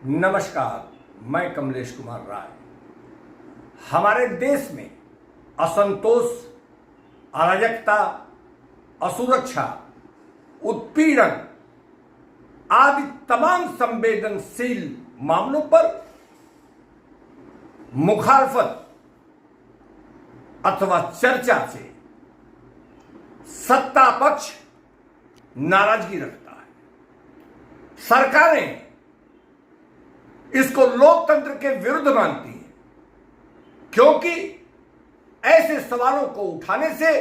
नमस्कार, मैं कमलेश कुमार राय। हमारे देश में असंतोष, अराजकता, असुरक्षा, उत्पीड़न आदि तमाम संवेदनशील मामलों पर मुखालफत अथवा चर्चा से सत्ता पक्ष नाराजगी रखता है। सरकारें इसको लोकतंत्र के विरुद्ध मानती हैं, क्योंकि ऐसे सवालों को उठाने से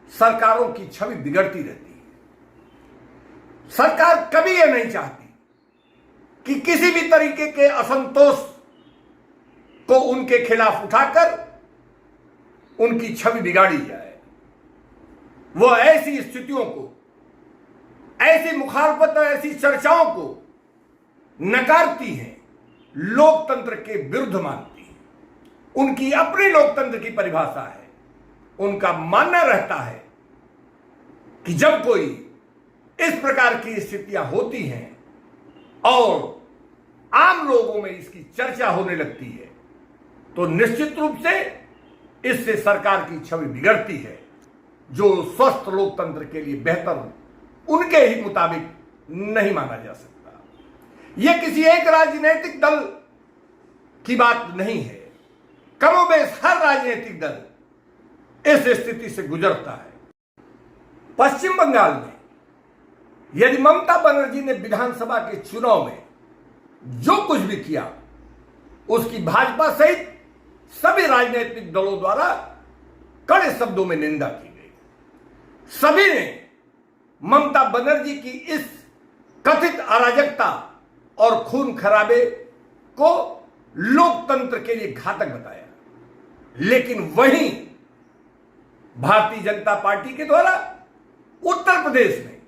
सरकारों की छवि बिगड़ती रहती है। सरकार कभी यह नहीं चाहती कि किसी भी तरीके के असंतोष को उनके खिलाफ उठाकर उनकी छवि बिगाड़ी जाए। वो ऐसी स्थितियों को, ऐसी मुखालफत और ऐसी चर्चाओं को नकारती हैं, लोकतंत्र के विरुद्ध मानती हैं। उनकी अपनी लोकतंत्र की परिभाषा है। उनका मानना रहता है कि जब कोई इस प्रकार की स्थितियां होती हैं और आम लोगों में इसकी चर्चा होने लगती है, तो निश्चित रूप से इससे सरकार की छवि बिगड़ती है, जो स्वस्थ लोकतंत्र के लिए बेहतर उनके ही मुताबिक नहीं माना जा सकता। यह किसी एक राजनीतिक दल की बात नहीं है। कमोबेश हर राजनीतिक दल इस स्थिति से गुजरता है। पश्चिम बंगाल में यदि ममता बनर्जी ने विधानसभा के चुनाव में जो कुछ भी किया, उसकी भाजपा सहित सभी राजनीतिक दलों द्वारा कड़े शब्दों में निंदा की गई। सभी ने ममता बनर्जी की इस कथित अराजकता और खून खराबे को लोकतंत्र के लिए घातक बताया। लेकिन वहीं भारतीय जनता पार्टी के द्वारा उत्तर प्रदेश में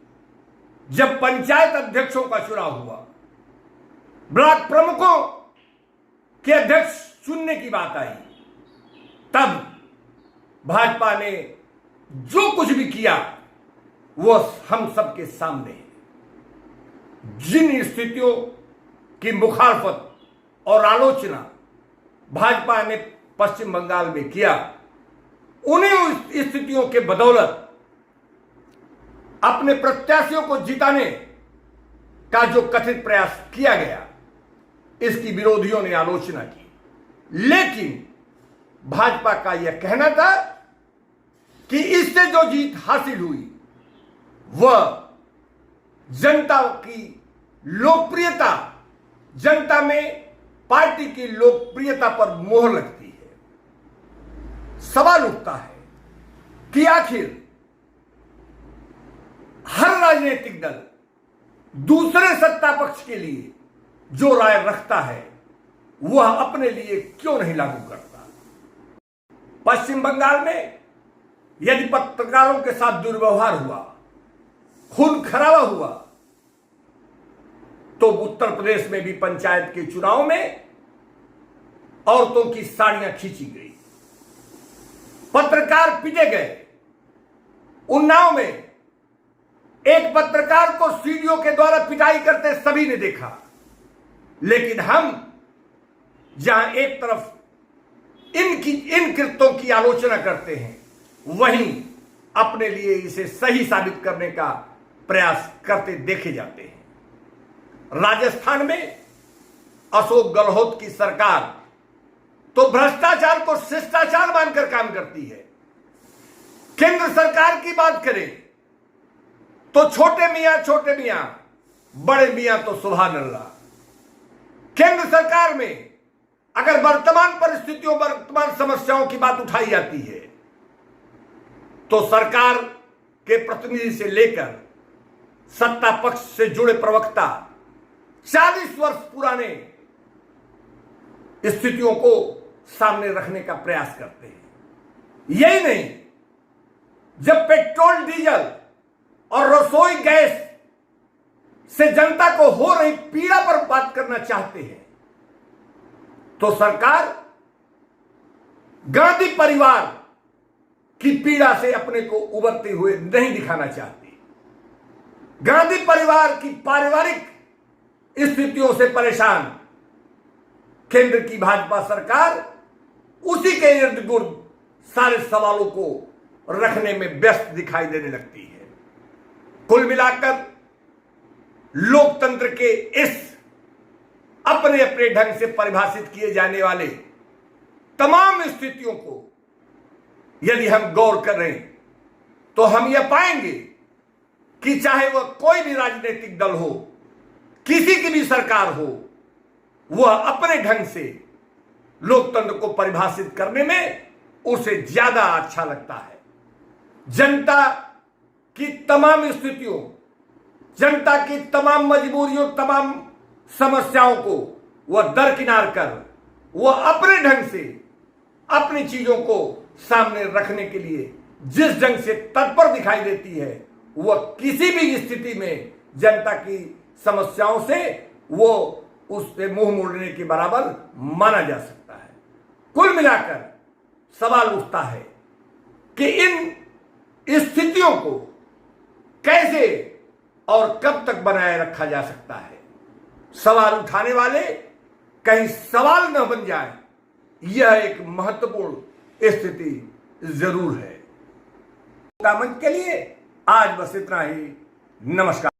जब पंचायत अध्यक्षों का चुनाव हुआ, ब्लॉक प्रमुखों के अध्यक्ष चुनने की बात आई, तब भाजपा ने जो कुछ भी किया वो हम सबके सामने है। जिन स्थितियों की मुखालफत और आलोचना भाजपा ने पश्चिम बंगाल में किया, उन्हीं स्थितियों के बदौलत अपने प्रत्याशियों को जिताने का जो कथित प्रयास किया गया, इसकी विरोधियों ने आलोचना की। लेकिन भाजपा का यह कहना था कि इससे जो जीत हासिल हुई वह जनता की लोकप्रियता, जनता में पार्टी की लोकप्रियता पर मोहर लगती है। सवाल उठता है कि आखिर हर राजनीतिक दल दूसरे सत्ता पक्ष के लिए जो राय रखता है वह अपने लिए क्यों नहीं लागू करता। पश्चिम बंगाल में यदि पत्रकारों के साथ दुर्व्यवहार हुआ, खून खराबा हुआ, तो उत्तर प्रदेश में भी पंचायत के चुनाव में औरतों की साड़ियां खींची गई, पत्रकार पीटे गए। उन्नाव में एक पत्रकार को सीडीओ के द्वारा पिटाई करते सभी ने देखा। लेकिन हम जहां एक तरफ इन कृत्यों की आलोचना करते हैं, वहीं अपने लिए इसे सही साबित करने का प्रयास करते देखे जाते हैं। राजस्थान में अशोक गहलोत की सरकार तो भ्रष्टाचार को शिष्टाचार मानकर काम करती है। केंद्र सरकार की बात करें तो छोटे मियां, बड़े मियां तो सुभान अल्लाह। केंद्र सरकार में अगर वर्तमान परिस्थितियों, वर्तमान समस्याओं की बात उठाई जाती है, तो सरकार के प्रतिनिधि से लेकर सत्ता पक्ष से जुड़े प्रवक्ता 40 वर्ष पुराने स्थितियों को सामने रखने का प्रयास करते हैं। यही नहीं, जब पेट्रोल, डीजल और रसोई गैस से जनता को हो रही पीड़ा पर बात करना चाहते हैं, तो सरकार गांधी परिवार की पीड़ा से अपने को उबरते हुए नहीं दिखाना चाहती। गांधी परिवार की पारिवारिक स्थितियों से परेशान केंद्र की भाजपा सरकार उसी के इर्द गिर्द सारे सवालों को रखने में व्यस्त दिखाई देने लगती है। कुल मिलाकर लोकतंत्र के इस अपने अपने ढंग से परिभाषित किए जाने वाले तमाम स्थितियों को यदि हम गौर करें तो हम यह पाएंगे कि चाहे वह कोई भी राजनीतिक दल हो, किसी की भी सरकार हो, वह अपने ढंग से लोकतंत्र को परिभाषित करने में उसे ज्यादा अच्छा लगता है। जनता की तमाम स्थितियों, जनता की तमाम मजबूरियों, तमाम समस्याओं को वह दरकिनार कर वह अपने ढंग से अपनी चीजों को सामने रखने के लिए जिस ढंग से तत्पर दिखाई देती है, वह किसी भी स्थिति में जनता की समस्याओं से वो उससे मुंह मोड़ने के बराबर माना जा सकता है। कुल मिलाकर सवाल उठता है कि इन स्थितियों को कैसे और कब तक बनाए रखा जा सकता है। सवाल उठाने वाले कहीं सवाल न बन जाए, यह एक महत्वपूर्ण स्थिति जरूर है। मंच के लिए आज बस इतना ही। नमस्कार।